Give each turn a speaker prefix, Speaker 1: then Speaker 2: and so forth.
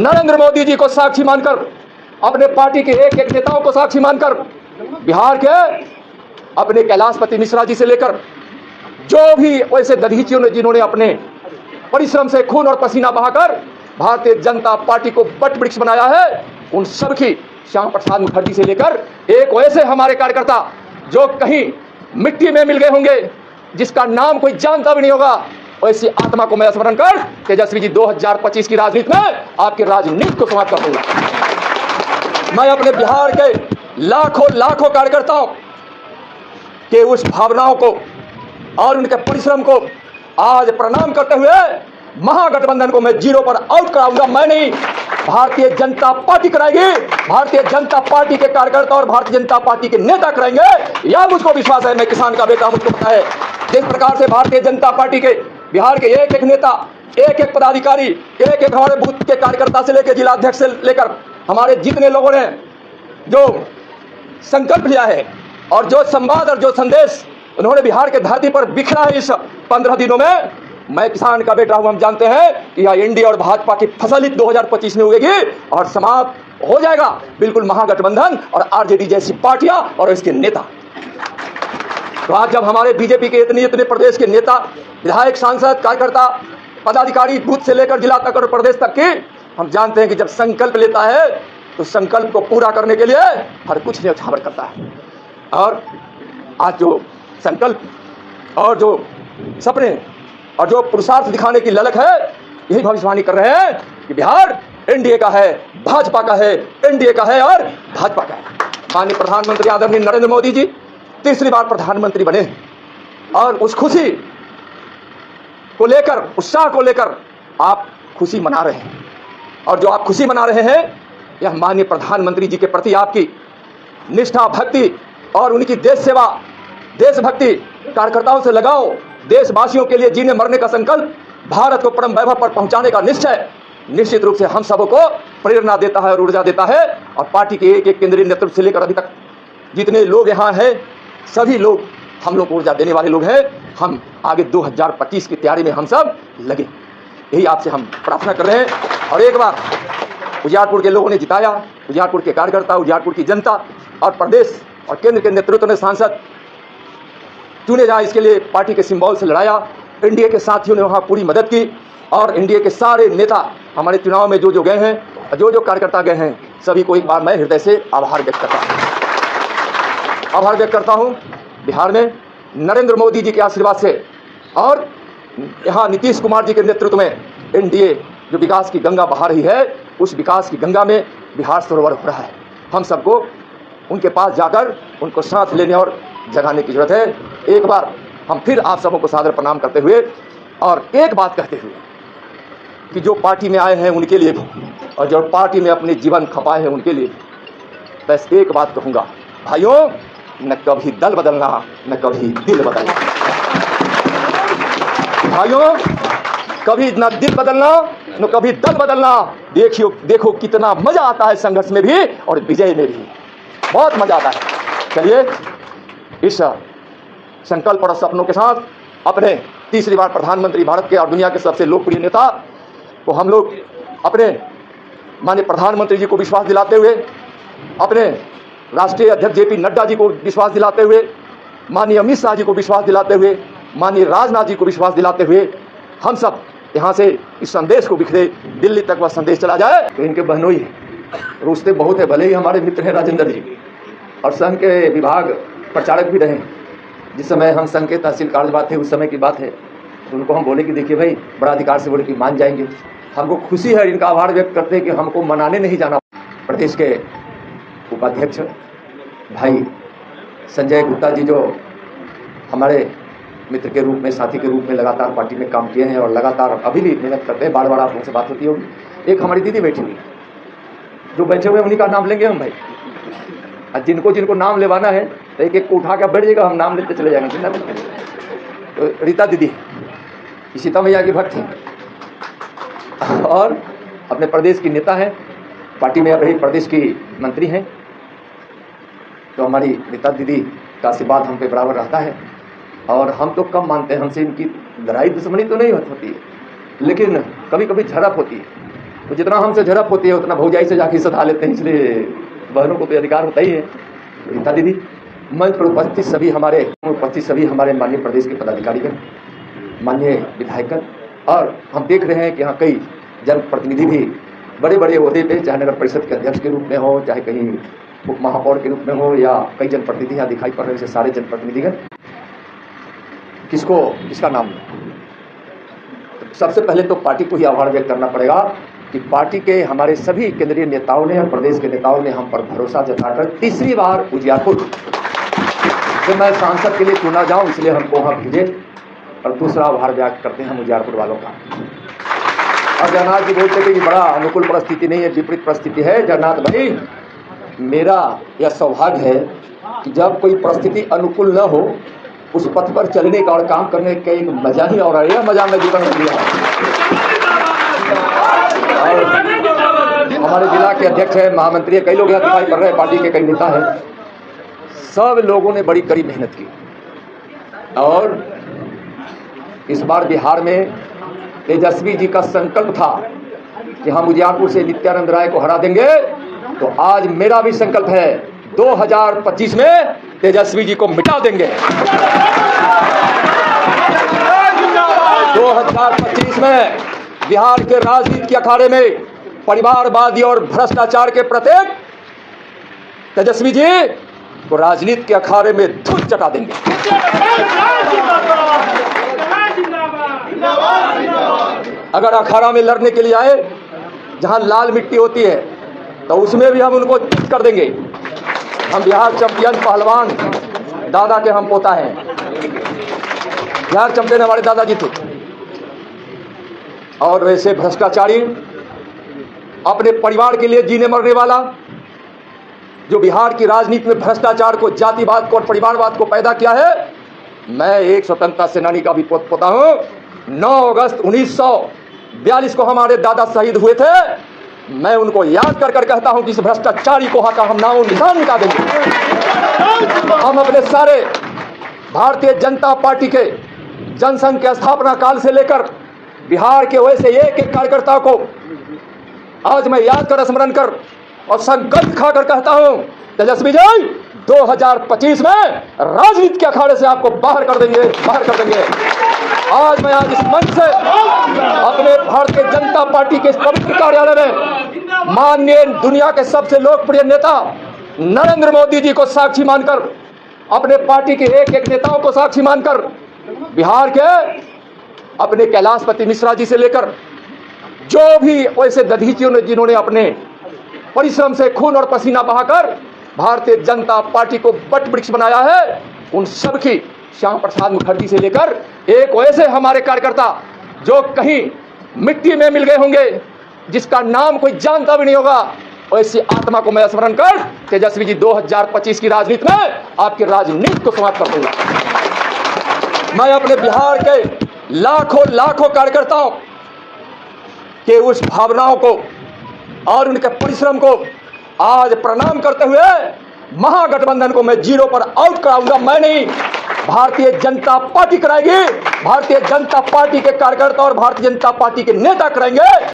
Speaker 1: नरेंद्र मोदी जी को साक्षी मानकर, अपने पार्टी के एक एक नेताओं को साक्षी मानकर, बिहार के अपने कैलाशपति मिश्रा जी से लेकर जो भी वैसे दधीचियों ने जिन्होंने अपने परिश्रम से खून और पसीना बहाकर भारतीय जनता पार्टी को बट वृक्ष बनाया है, उन सब की, श्यामा प्रसाद मुखर्जी से लेकर एक वैसे हमारे कार्यकर्ता जो कहीं मिट्टी में मिल गए होंगे, जिसका नाम कोई जानता भी नहीं होगा, ऐसी आत्मा को मैं स्मरण कर तेजस्वी जी 2025 की राजनीति में आपके राजनीति को समाप्त कर दूंगा। मैं अपने बिहार के लाखों लाखों कार्यकर्ताओं के उस भावनाओं को और उनके परिश्रम को आज प्रणाम करते हुए महागठबंधन को मैं जीरो पर आउट कराऊंगा। मैं नहीं, भारतीय जनता पार्टी कराएगी, भारतीय जनता पार्टी के कार्यकर्ता और भारतीय जनता पार्टी के नेता कराएंगे, यह मुझको विश्वास है। मैं किसान का बेटा, मुझको पता है जिस प्रकार से भारतीय जनता पार्टी के बिहार के एक एक नेता, एक एक पदाधिकारी, एक एक हमारे बूथ के कार्यकर्ता से लेकर जिला अध्यक्ष से लेकर हमारे जितने लोगों ने जो संकल्प लिया है और जो संवाद और जो संदेश उन्होंने बिहार के धरती पर बिखरा है इस 15 दिनों में, मैं किसान का बेटा हूं। हम जानते हैं कि यह एनडीए और भाजपा की फसल ही 2025 में उगेगी और समाप्त हो जाएगा बिल्कुल महागठबंधन और आरजेडी जैसी पार्टियां और इसके नेता। तो आज जब हमारे बीजेपी के इतने प्रदेश के नेता, विधायक, सांसद, कार्यकर्ता, पदाधिकारी बूथ से लेकर जिला तक और प्रदेश तक की, हम जानते हैं कि जब संकल्प लेता है तो संकल्प को पूरा करने के लिए हर कुछ न्यौछावर करता है। और आज जो संकल्प और जो सपने और जो पुरुषार्थ दिखाने की ललक है, यही भविष्यवाणी कर रहे हैं कि बिहार एनडीए का है, भाजपा का है, एनडीए का है और भाजपा का है। माननीय प्रधानमंत्री आदरणीय नरेंद्र मोदी जी तीसरी बार प्रधानमंत्री बने और उस खुशी को लेकर, उत्साह को लेकर आप खुशी मना रहे हैं। और जो आप खुशी मना रहे हैं, यह माननीय प्रधानमंत्री जी के प्रति आपकी निष्ठा, भक्ति और उनकी देश सेवा, देशभक्ति, कार्यकर्ताओं से लगाओ, देशवासियों के लिए जीने मरने का संकल्प, भारत को परम वैभव पर पहुंचाने का निश्चय निश्चित रूप से हम सबको प्रेरणा देता है और ऊर्जा देता है। और पार्टी के एक एक केंद्रीय नेतृत्व से लेकर अभी तक जितने लोग यहाँ हैं, सभी लोग हम लोग को ऊर्जा देने वाले लोग हैं। हम आगे 2025 की तैयारी में हम सब लगे, यही आपसे हम प्रार्थना कर रहे हैं। और एक बार उजियारपुर के लोगों ने जिताया, उजियारपुर के कार्यकर्ता, उजियारपुर की जनता और प्रदेश और केंद्र के नेतृत्व ने सांसद चुने जाए, इसके लिए पार्टी के सिंबल से लड़ाया। एनडीए के साथियों ने वहाँ पूरी मदद की और एनडीए के सारे नेता हमारे चुनाव में जो गए हैं, जो कार्यकर्ता गए हैं, सभी को एक बार मैं हृदय से आभार व्यक्त करता हूँ। आभार व्यक्त करता हूँ बिहार में नरेंद्र मोदी जी के आशीर्वाद से और यहाँ नीतीश कुमार जी के नेतृत्व में एनडीए जो विकास की गंगा बहा रही है, उस विकास की गंगा में बिहार सरोवर हो रहा है। हम सबको उनके पास जाकर उनको साथ लेने और जगाने की जरूरत है। एक बार हम फिर आप सबों को सादर प्रणाम करते हुए और एक बात कहते हुए कि जो पार्टी में आए हैं उनके लिए भी और जो पार्टी में अपने जीवन खपाए हैं उनके लिए बस एक बात कहूँगा, भाइयों, न कभी दल बदलना, न कभी दिल बदलना। भाइयों, कभी न दिल बदलना, न कभी दल बदलना। देखो कितना मजा आता है संघर्ष में भी और विजय में भी, बहुत मजा आता है। चलिए इस संकल्प और सपनों के साथ अपने तीसरी बार प्रधानमंत्री भारत के और दुनिया के सबसे लोकप्रिय नेता को हम लोग अपने माननीय प्रधानमंत्री जी को विश्वास दिलाते हुए, अपने राष्ट्रीय अध्यक्ष जेपी नड्डा जी को विश्वास दिलाते हुए, माननीय अमित शाह जी को विश्वास दिलाते हुए, माननीय राजनाथ जी को विश्वास दिलाते हुए हम सब यहाँ से इस संदेश को बिखरे दिल्ली तक वह संदेश चला जाए। तो इनके बहनोई हैं, रूसते बहुत है, भले ही हमारे मित्र हैं राजेंद्र जी और संघ के विभाग प्रचारक भी रहे। जिस समय हम संघ के तहसील कार्यवाह थे उस समय की बात है, तो उनको हम बोले कि देखिए भाई, बड़ा अधिकार से बोले कि मान जाएंगे। हमको खुशी है, इनका आभार व्यक्त करते हैं कि हमको मनाने नहीं जाना। प्रदेश के उपाध्यक्ष भाई संजय गुप्ता जी जो हमारे मित्र के रूप में, साथी के रूप में लगातार पार्टी में काम किए हैं और लगातार अभी भी मेहनत करते हैं, बार बार आप लोगों से बात होती होगी। एक हमारी दीदी बैठी हुई, जो बैठे हुए उन्हीं का नाम लेंगे हम भाई, और जिनको जिनको नाम लेवाना है तो एक एक को उठा कर बैठ जाएगा, हम नाम लेते चले जाएंगे। चिंता नहीं। तो रीता दीदी सीता मैया की भक्त थी और अपने प्रदेश की नेता है, पार्टी में अब रही प्रदेश की मंत्री हैं। तो हमारी रीता दीदी का आशीर्वाद हम पे बराबर रहता है और हम तो कम मानते हैं, हमसे इनकी लड़ाई दुश्मनी तो नहीं होती है, लेकिन कभी कभी झड़प होती है। तो जितना हमसे झड़प होती है उतना भौजाई से जाके सधा लेते हैं, इसलिए बहनों को तो अधिकार होता ही है। रीता दीदी, मंच पर उपस्थित सभी हमारे माननीय प्रदेश के पदाधिकारीगण, माननीय विधायकगण, और हम देख रहे हैं कि यहाँ कई जनप्रतिनिधि भी बड़े बड़े ओहदे पे, चाहे नगर परिषद के अध्यक्ष के रूप में हो, चाहे कहीं उप महापौर के रूप में हो, या कई जनप्रतिनिधि यहाँ दिखाई पड़ रहे हैं। सारे जनप्रतिनिधिगण किसका नाम, तो सबसे पहले तो पार्टी को ही आभार व्यक्त करना पड़ेगा कि पार्टी के हमारे सभी केंद्रीय नेताओं ने और प्रदेश के नेताओं ने हम पर भरोसा जताकर तीसरी बार उजियारपुर से मैं सांसद के लिए चुना जाऊं, इसलिए हमको वहाँ भेजे। और दूसरा आभार व्यक्त करते हैं हम उजियारपुर वालों का। और जगन्नाथ जी बोलते थे कि बड़ा अनुकूल परिस्थिति नहीं है, विपरीत परिस्थिति है। जगन्नाथ भाई, मेरा यह सौभाग्य है कि जब कोई परिस्थिति अनुकूल न हो उस पथ पर चलने का और काम करने का एक मजा ही और है। यह मजा मैं जीवन में लिया। और हमारे जिला के अध्यक्ष है, महामंत्री है, कई लोग यहाँ दिखाई पड़ रहे हैं, पार्टी के कई नेता हैं, सब लोगों ने बड़ी कड़ी मेहनत की। और इस बार बिहार में तेजस्वी जी का संकल्प था कि हम उजियारपुर से नित्यानंद राय को हरा देंगे। तो आज मेरा भी संकल्प है, 2025 में तेजस्वी जी को मिटा देंगे। 2025 में बिहार के राजनीति के अखाड़े में परिवारवादी और भ्रष्टाचार के प्रतीक तेजस्वी जी को राजनीति के अखाड़े में धूल चटा देंगे। अगर अखाड़ा में लड़ने के लिए आए जहां लाल मिट्टी होती है तो उसमें भी हम उनको चित कर देंगे। हम बिहार चैंपियन पहलवान दादा के हम पोता हैं। बिहार चैंपियन हमारे दादाजी थे। और वैसे भ्रष्टाचारी, अपने परिवार के लिए जीने मरने वाला, जो बिहार की राजनीति में भ्रष्टाचार को, जातिवाद को और परिवारवाद को पैदा किया है, मैं एक स्वतंत्रता सेनानी का भी पोता हूं। 9 अगस्त 1942 को हमारे दादा शहीद हुए थे। मैं उनको याद कर कहता हूं कि इस भ्रष्टाचारी को का हम नाम निशान मिटा देंगे। हम अपने सारे भारतीय जनता पार्टी के जनसंघ के स्थापना काल से लेकर बिहार के वैसे एक एक कार्यकर्ता को आज मैं याद कर, स्मरण कर और संकल्प खाकर कहता हूं, तेजस्वी जी 2025 में राजनीति के अखाड़े से आपको बाहर कर देंगे। आज मैं इस मंच से अपने भारतीय जनता पार्टी के इस पवित्र कार्यालय में माननीय दुनिया के सबसे लोकप्रिय नेता नरेंद्र मोदी जी को साक्षी मानकर, अपने पार्टी के एक एक नेताओं को साक्षी मानकर, बिहार के अपने कैलाशपति मिश्रा जी से लेकर जो भी वैसे दधीचियों ने जिन्होंने अपने परिश्रम से खून और पसीना बहाकर भारतीय जनता पार्टी को बट वृक्ष बनाया है, उन सब की, श्याम प्रसाद मुखर्जी से लेकर एक वैसे हमारे कार्यकर्ता जो कहीं मिट्टी में मिल गए होंगे, जिसका नाम कोई जानता भी नहीं होगा, वैसी आत्मा को मैं स्मरण कर तेजस्वी जी 2025 की राजनीति में आपकी राजनीति को समाप्त कर दूंगा। मैं अपने बिहार के लाखों कार्यकर्ताओं के उस भावनाओं को और उनके परिश्रम को आज प्रणाम करते हुए महागठबंधन को मैं 0 पर आउट कराऊंगा। मैं नहीं, भारतीय जनता पार्टी कराएगी। भारतीय जनता पार्टी के कार्यकर्ता और भारतीय जनता पार्टी के नेता कराएंगे।